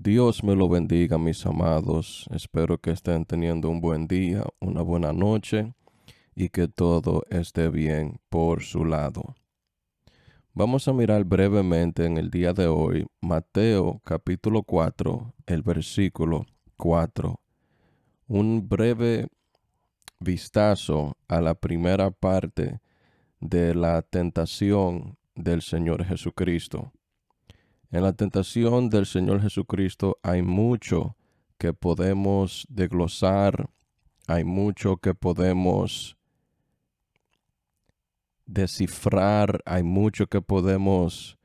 Dios me lo bendiga, mis amados. Espero que estén teniendo un buen día, una buena noche y que todo esté bien por su lado. Vamos a mirar brevemente en el día de hoy Mateo capítulo 4, el versículo 4. Un breve vistazo a la primera parte de la tentación del Señor Jesucristo. En la tentación del Señor Jesucristo hay mucho que podemos desglosar, hay mucho que podemos descifrar, hay mucho que podemos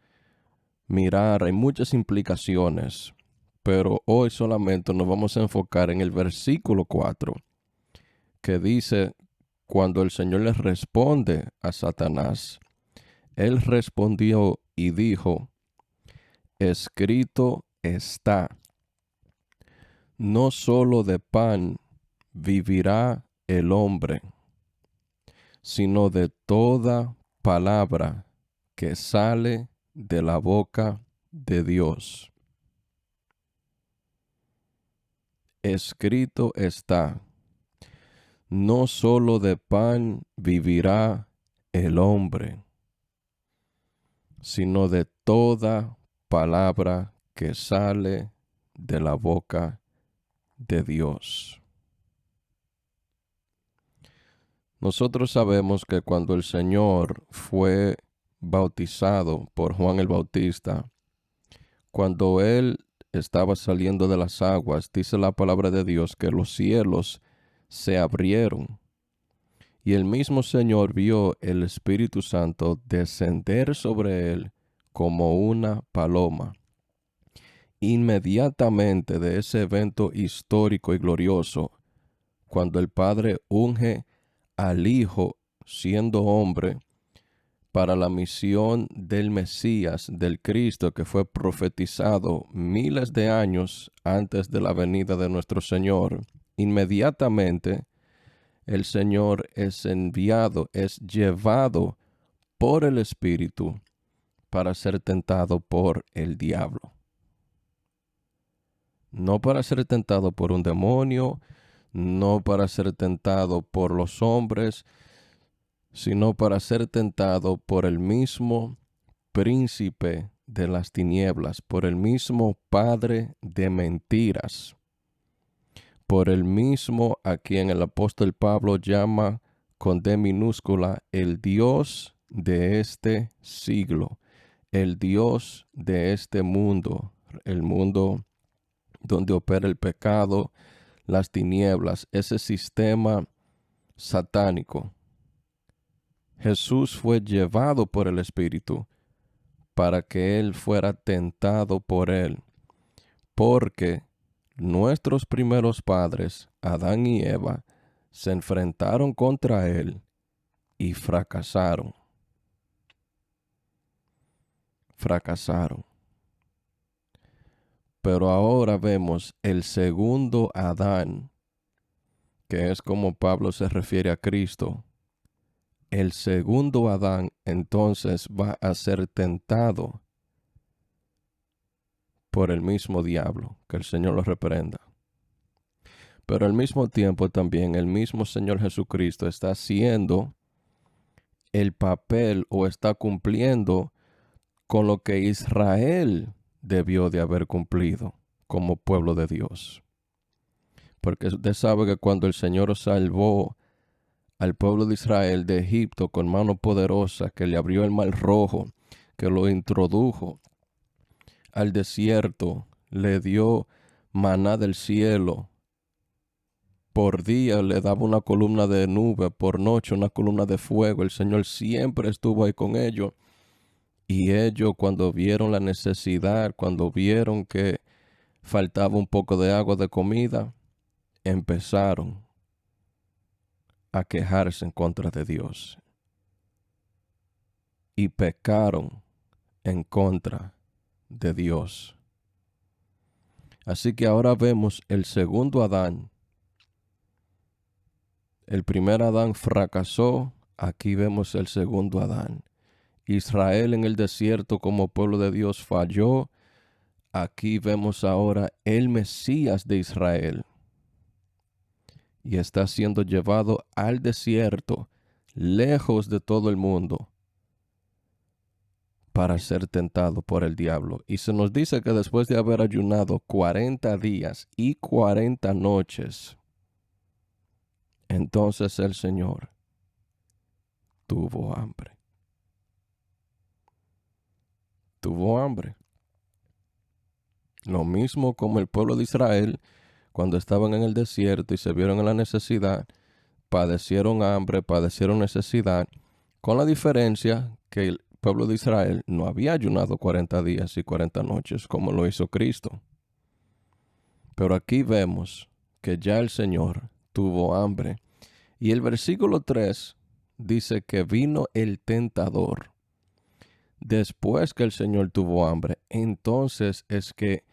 mirar, hay muchas implicaciones, pero hoy solamente nos vamos a enfocar en el versículo 4, que dice, cuando el Señor le responde a Satanás, él respondió y dijo, escrito está. No solo de pan vivirá el hombre, sino de toda palabra que sale de la boca de Dios. Escrito está, no solo de pan vivirá el hombre, sino de toda palabra que sale de la boca de Dios. Nosotros sabemos que cuando el Señor fue bautizado por Juan el Bautista, cuando él estaba saliendo de las aguas, dice la palabra de Dios que los cielos se abrieron y el mismo Señor vio el Espíritu Santo descender sobre él como una paloma. Inmediatamente de ese evento histórico y glorioso, cuando el Padre unge al Hijo siendo hombre para la misión del Mesías, del Cristo que fue profetizado miles de años antes de la venida de nuestro Señor, inmediatamente el Señor es enviado, es llevado por el Espíritu para ser tentado por el diablo. No para ser tentado por un demonio, no para ser tentado por los hombres, sino para ser tentado por el mismo príncipe de las tinieblas, por el mismo padre de mentiras, por el mismo a quien el apóstol Pablo llama con D minúscula el Dios de este siglo, el Dios de este mundo, el mundo donde opera el pecado, las tinieblas, ese sistema satánico. Jesús fue llevado por el Espíritu para que él fuera tentado por él, porque nuestros primeros padres, Adán y Eva, se enfrentaron contra él y fracasaron. Fracasaron. Pero ahora vemos el segundo Adán, que es como Pablo se refiere a Cristo. El segundo Adán entonces va a ser tentado por el mismo diablo, que el Señor lo reprenda. Pero al mismo tiempo también el mismo Señor Jesucristo está haciendo el papel o está cumpliendo con lo que Israel debió de haber cumplido como pueblo de Dios. Porque usted sabe que cuando el Señor salvó al pueblo de Israel de Egipto con mano poderosa, que le abrió el mar rojo, que lo introdujo al desierto, le dio maná del cielo, por día le daba una columna de nube, por noche una columna de fuego. El Señor siempre estuvo ahí con ellos. Y ellos cuando vieron la necesidad, cuando vieron que faltaba un poco de agua, de comida, empezaron a quejarse en contra de Dios. Y pecaron en contra de Dios. Así que ahora vemos el segundo Adán. El primer Adán fracasó, aquí vemos el segundo Adán. Israel en el desierto como pueblo de Dios falló, aquí vemos ahora el Mesías de Israel y está siendo llevado al desierto, lejos de todo el mundo, para ser tentado por el diablo. Y se nos dice que después de haber ayunado 40 días y 40 noches, entonces el Señor tuvo hambre. Tuvo hambre. Lo mismo como el pueblo de Israel, cuando estaban en el desierto y se vieron en la necesidad, padecieron hambre, padecieron necesidad, con la diferencia que el pueblo de Israel no había ayunado 40 días y 40 noches como lo hizo Cristo. Pero aquí vemos que ya el Señor tuvo hambre. Y el versículo 3 dice que vino el tentador. Después que el Señor tuvo hambre, entonces es que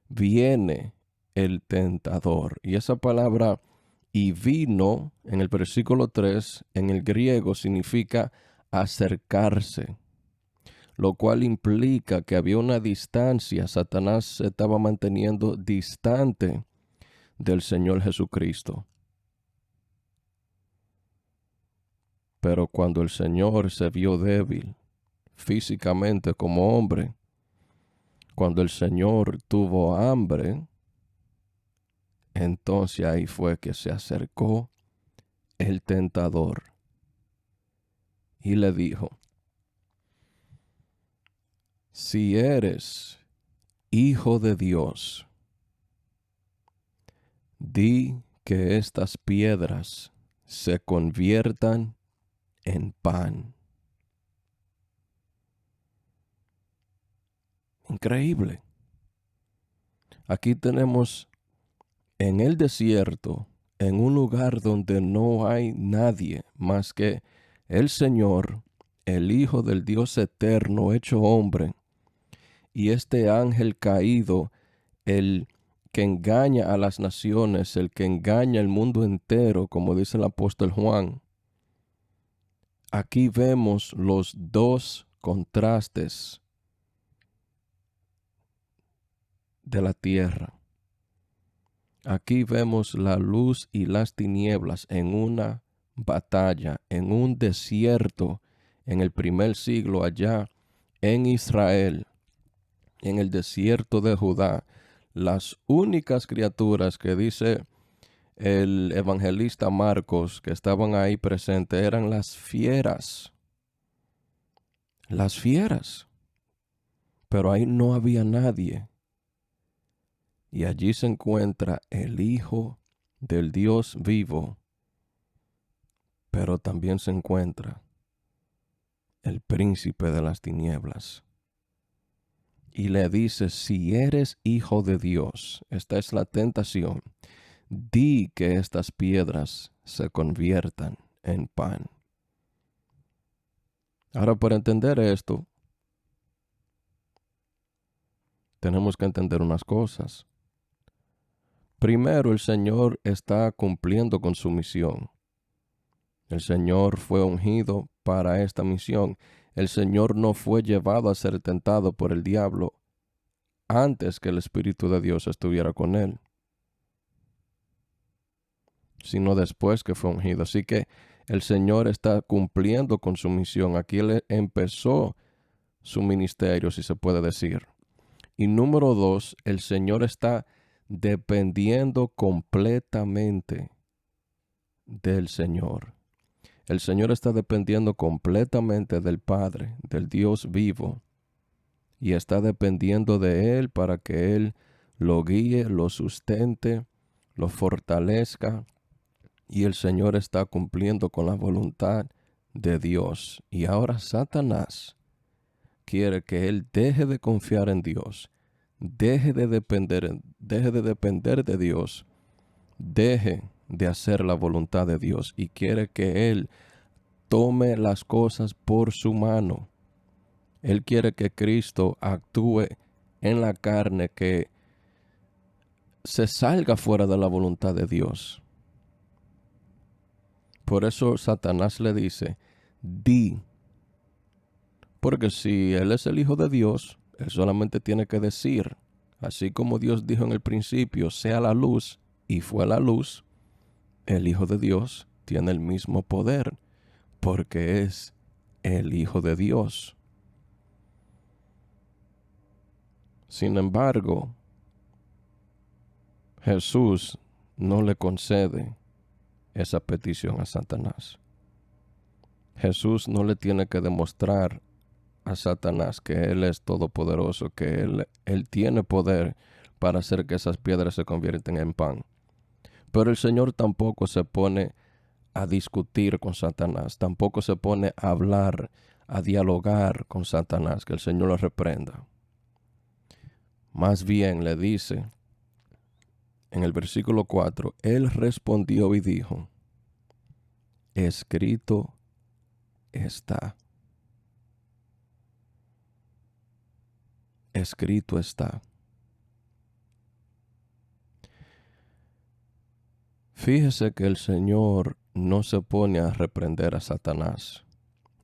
viene el tentador. Y esa palabra y vino en el versículo 3 en el griego significa acercarse, lo cual implica que había una distancia. Satanás se estaba manteniendo distante del Señor Jesucristo. Pero cuando el Señor se vio débil físicamente como hombre, cuando el Señor tuvo hambre, entonces ahí fue que se acercó el tentador y le dijo: si eres hijo de Dios, di que estas piedras se conviertan en pan. Increíble. Aquí tenemos en el desierto, en un lugar donde no hay nadie más que el Señor, el Hijo del Dios eterno hecho hombre, y este ángel caído, el que engaña a las naciones, el que engaña al mundo entero, como dice el apóstol Juan. Aquí vemos los dos contrastes de la tierra. Aquí vemos la luz y las tinieblas en una batalla, en un desierto, en el primer siglo allá en Israel, en el desierto de Judá. Las únicas criaturas que dice el evangelista Marcos que estaban ahí presentes eran las fieras. Las fieras. Pero ahí no había nadie. Y allí se encuentra el Hijo del Dios vivo. Pero también se encuentra el príncipe de las tinieblas. Y le dice: si eres hijo de Dios, esta es la tentación, di que estas piedras se conviertan en pan. Ahora, para entender esto, tenemos que entender unas cosas. Primero, el Señor está cumpliendo con su misión. El Señor fue ungido para esta misión. El Señor no fue llevado a ser tentado por el diablo antes que el Espíritu de Dios estuviera con él, sino después que fue ungido. Así que el Señor está cumpliendo con su misión. Aquí Él empezó su ministerio, si se puede decir. Y número 2, el Señor está dependiendo completamente del Señor. El Señor está dependiendo completamente del Padre, del Dios vivo, y está dependiendo de Él para que Él lo guíe, lo sustente, lo fortalezca. Y el Señor está cumpliendo con la voluntad de Dios. Y ahora Satanás quiere que Él deje de confiar en Dios, deje de depender de Dios, deje de hacer la voluntad de Dios, y quiere que Él tome las cosas por su mano. Él quiere que Cristo actúe en la carne, que se salga fuera de la voluntad de Dios. Por eso Satanás le dice: di. Porque si Él es el Hijo de Dios, Él solamente tiene que decir. Así como Dios dijo en el principio, sea la luz, y fue la luz, el Hijo de Dios tiene el mismo poder, porque es el Hijo de Dios. Sin embargo, Jesús no le concede esa petición a Satanás. Jesús no le tiene que demostrar a Satanás que Él es todopoderoso, que Él tiene poder para hacer que esas piedras se convierten en pan. Pero el Señor tampoco se pone a discutir con Satanás, tampoco se pone a hablar, a dialogar con Satanás, que el Señor lo reprenda. Más bien le dice en el versículo 4, Él respondió y dijo, escrito está. Escrito está. Fíjese que el Señor no se pone a reprender a Satanás,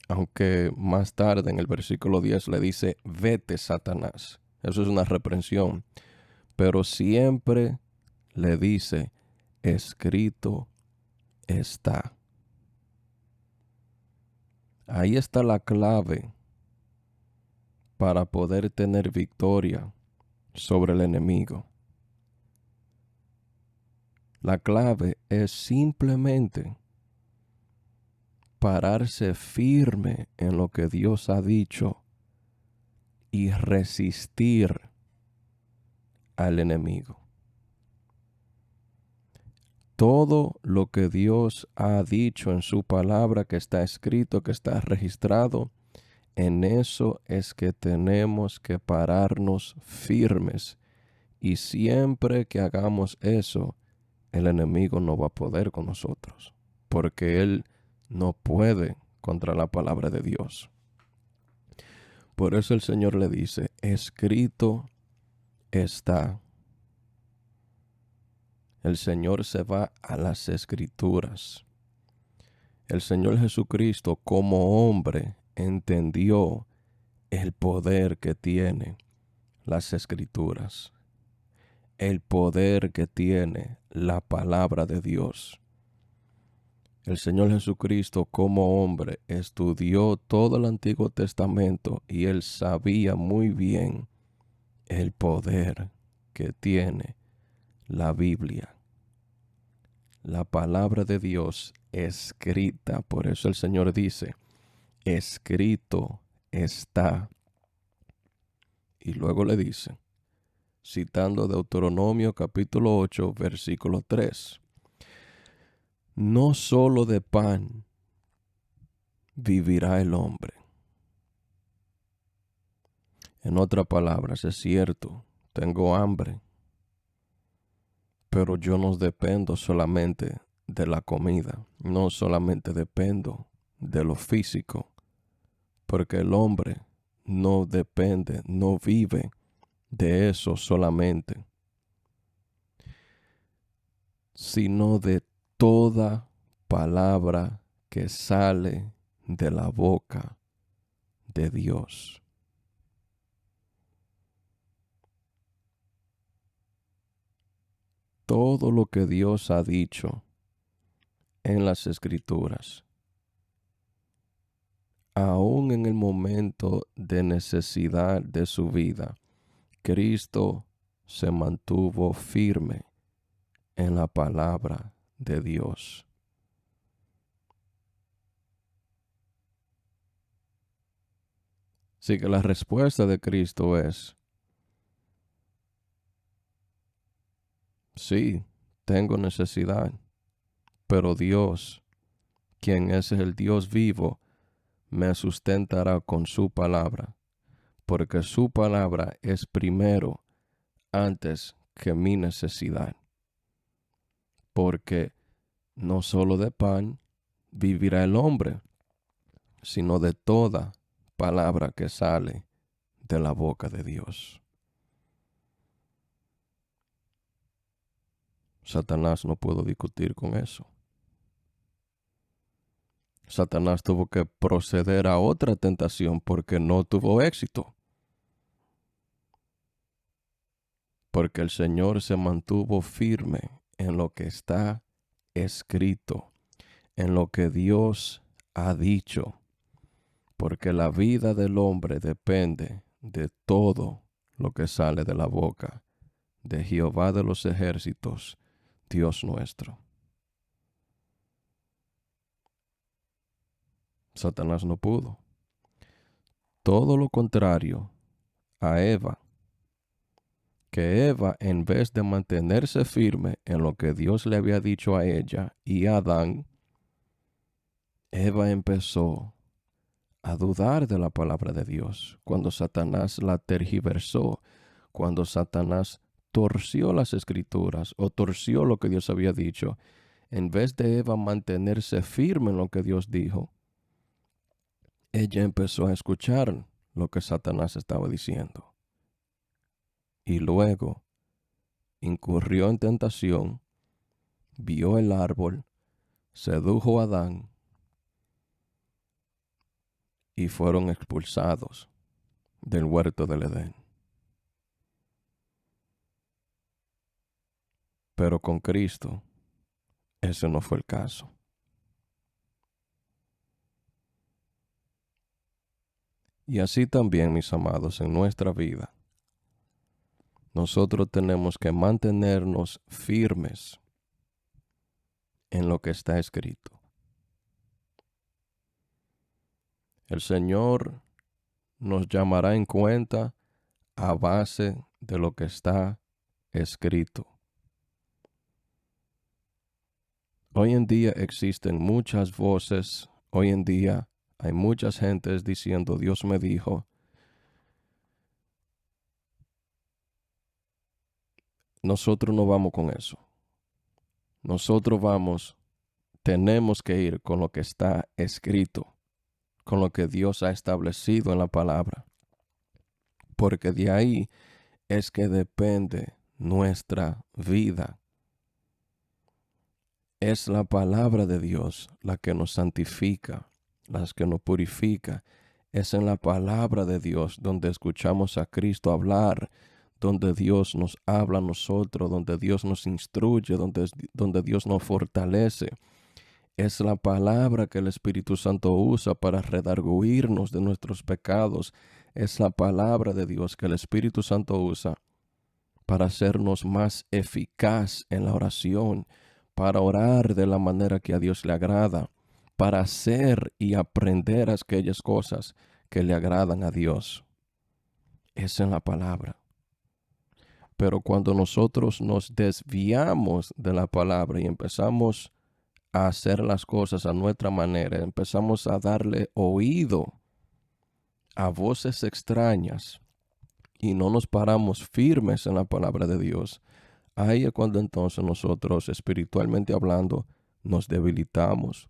aunque más tarde en el versículo 10 le dice, vete Satanás. Eso es una reprensión, pero siempre le dice, escrito está. Ahí está la clave para poder tener victoria sobre el enemigo. La clave es simplemente pararse firme en lo que Dios ha dicho y resistir al enemigo. Todo lo que Dios ha dicho en su palabra, que está escrito, que está registrado, en eso es que tenemos que pararnos firmes. Y siempre que hagamos eso, el enemigo no va a poder con nosotros, porque él no puede contra la palabra de Dios. Por eso el Señor le dice, escrito está. El Señor se va a las Escrituras. El Señor Jesucristo como hombre entendió el poder que tiene las Escrituras, el poder que tiene la palabra de Dios. El Señor Jesucristo como hombre estudió todo el Antiguo Testamento y él sabía muy bien el poder que tiene la Biblia, la palabra de Dios escrita. Por eso el Señor dice, escrito está. Y luego le dice, citando Deuteronomio capítulo 8, versículo 3, no solo de pan vivirá el hombre. En otras palabras, es cierto, tengo hambre, pero yo no dependo solamente de la comida, no solamente dependo de lo físico, porque el hombre no depende, no vive de eso solamente, sino de toda palabra que sale de la boca de Dios. Todo lo que Dios ha dicho en las Escrituras, aún en el momento de necesidad de su vida, Cristo se mantuvo firme en la palabra de Dios. Así que la respuesta de Cristo es, sí, tengo necesidad, pero Dios, quien es el Dios vivo, me sustentará con su palabra, porque su palabra es primero antes que mi necesidad. Porque no solo de pan vivirá el hombre, sino de toda palabra que sale de la boca de Dios. Satanás no pudo discutir con eso. Satanás tuvo que proceder a otra tentación porque no tuvo éxito. porque el Señor se mantuvo firme en lo que está escrito, en lo que Dios ha dicho, porque la vida del hombre depende de todo lo que sale de la boca de Jehová de los ejércitos, Dios nuestro. Satanás no pudo. Todo lo contrario a Eva, que Eva, en vez de mantenerse firme en lo que Dios le había dicho a ella y a Adán, Eva empezó a dudar de la palabra de Dios cuando Satanás la tergiversó, cuando Satanás torció las escrituras o torció lo que Dios había dicho. En vez de Eva mantenerse firme en lo que Dios dijo, ella empezó a escuchar lo que Satanás estaba diciendo. Y luego incurrió en tentación, vio el árbol, sedujo a Adán y fueron expulsados del huerto del Edén. Pero con Cristo, ese no fue el caso. Y así también, mis amados, en nuestra vida, nosotros tenemos que mantenernos firmes en lo que está escrito. El Señor nos llamará en cuenta a base de lo que está escrito. Hoy en día existen muchas voces, hoy en día hay muchas gentes diciendo, Dios me dijo. Nosotros no vamos con eso. Nosotros tenemos que ir con lo que está escrito, con lo que Dios ha establecido en la palabra, porque de ahí es que depende nuestra vida. Es la palabra de Dios la que nos santifica, la que nos purifica. Es en la palabra de Dios donde escuchamos a Cristo hablar, donde Dios nos habla a nosotros, donde Dios nos instruye, donde Dios nos fortalece. Es la palabra que el Espíritu Santo usa para redarguirnos de nuestros pecados. Es la palabra de Dios que el Espíritu Santo usa para hacernos más eficaz en la oración, para orar de la manera que a Dios le agrada, para hacer y aprender aquellas cosas que le agradan a Dios. Es en la palabra. Pero cuando nosotros nos desviamos de la palabra y empezamos a hacer las cosas a nuestra manera, empezamos a darle oído a voces extrañas y no nos paramos firmes en la palabra de Dios, ahí es cuando entonces nosotros, espiritualmente hablando, nos debilitamos.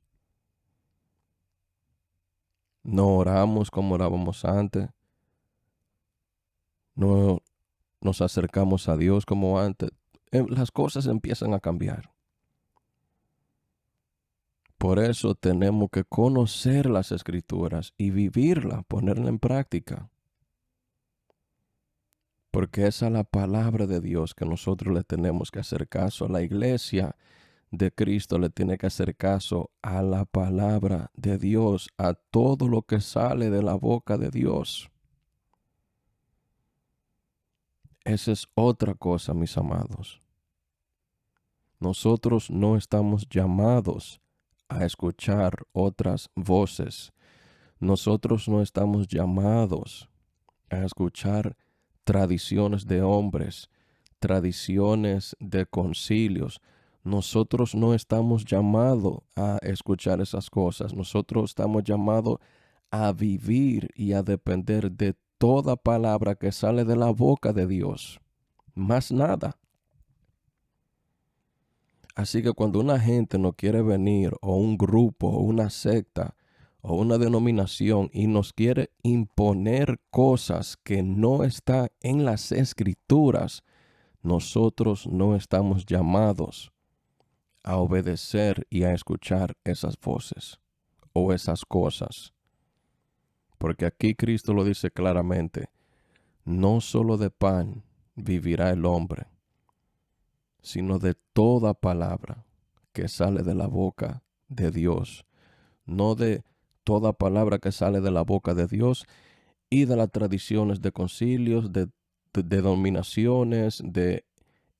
No oramos como orábamos antes. No nos acercamos a Dios como antes. Las cosas empiezan a cambiar. Por eso tenemos que conocer las Escrituras y vivirla, ponerla en práctica. Porque esa es la palabra de Dios que nosotros le tenemos que hacer caso. La iglesia de Cristo le tiene que hacer caso a la palabra de Dios, a todo lo que sale de la boca de Dios. Esa es otra cosa, mis amados. Nosotros no estamos llamados a escuchar otras voces. Nosotros no estamos llamados a escuchar tradiciones de hombres, tradiciones de concilios. Nosotros no estamos llamados a escuchar esas cosas. Nosotros estamos llamados a vivir y a depender de toda palabra que sale de la boca de Dios. Más nada. Así que cuando una gente no quiere venir, o un grupo, o una secta, o una denominación, y nos quiere imponer cosas que no están en las Escrituras, nosotros no estamos llamados a obedecer y a escuchar esas voces o esas cosas. Porque aquí Cristo lo dice claramente, no solo de pan vivirá el hombre, sino de toda palabra que sale de la boca de Dios. No de toda palabra que sale de la boca de Dios y de las tradiciones de concilios, de denominaciones, de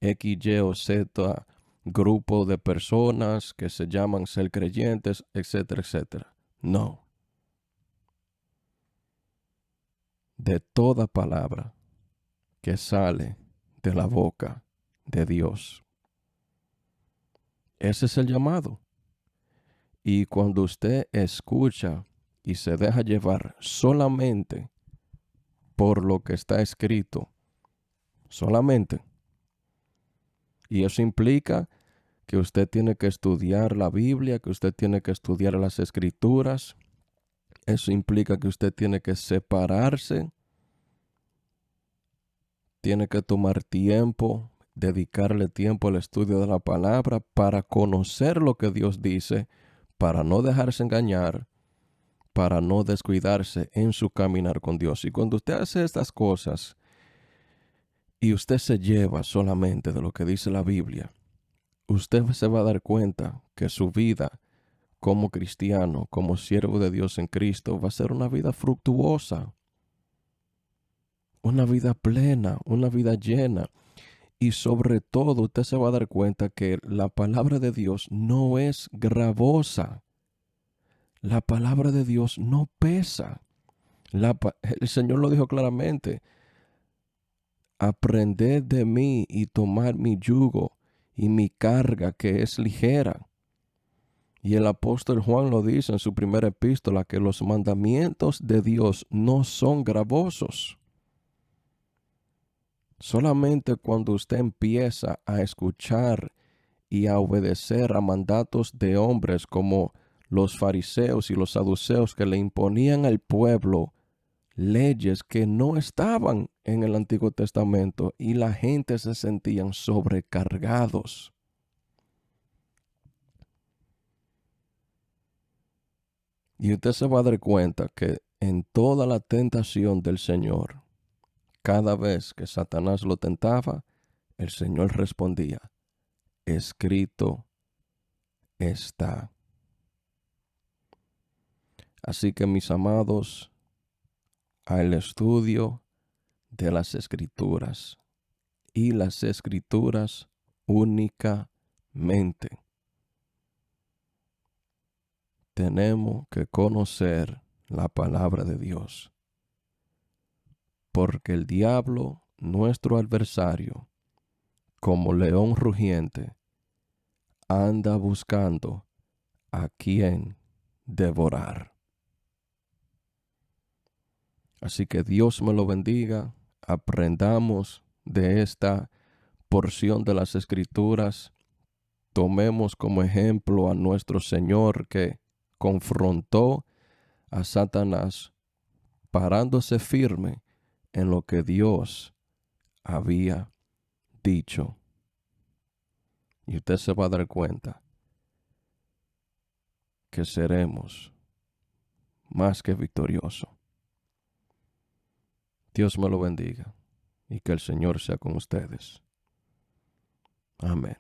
X, Y o Z grupo de personas que se llaman ser creyentes, etcétera, etcétera. No. De toda palabra que sale de la boca de Dios. Ese es el llamado. Y cuando usted escucha y se deja llevar solamente por lo que está escrito, solamente, y eso implica que usted tiene que estudiar la Biblia, que usted tiene que estudiar las Escrituras, eso implica que usted tiene que separarse, tiene que tomar tiempo, dedicarle tiempo al estudio de la palabra para conocer lo que Dios dice, para no dejarse engañar, para no descuidarse en su caminar con Dios. Y cuando usted hace estas cosas y usted se lleva solamente de lo que dice la Biblia, usted se va a dar cuenta que su vida como cristiano, como siervo de Dios en Cristo, va a ser una vida fructuosa, una vida plena, una vida llena. Y sobre todo usted se va a dar cuenta que la palabra de Dios no es gravosa. La palabra de Dios no pesa. El Señor lo dijo claramente. Aprended de mí y tomad mi yugo y mi carga que es ligera. Y el apóstol Juan lo dice en su primera epístola, que los mandamientos de Dios no son gravosos. Solamente cuando usted empieza a escuchar y a obedecer a mandatos de hombres como los fariseos y los saduceos, que le imponían al pueblo leyes que no estaban en el Antiguo Testamento, y la gente se sentían sobrecargados. Y usted se va a dar cuenta que en toda la tentación del Señor, cada vez que Satanás lo tentaba, el Señor respondía: escrito está. Así que, mis amados, al estudio de las Escrituras, y las Escrituras únicamente. Tenemos que conocer la palabra de Dios, porque el diablo, nuestro adversario, como león rugiente, anda buscando a quien devorar. Así que Dios me lo bendiga. Aprendamos de esta porción de las Escrituras. Tomemos como ejemplo a nuestro Señor, que confrontó a Satanás parándose firme en lo que Dios había dicho. Y usted se va a dar cuenta que seremos más que victoriosos. Dios me lo bendiga y que el Señor sea con ustedes. Amén.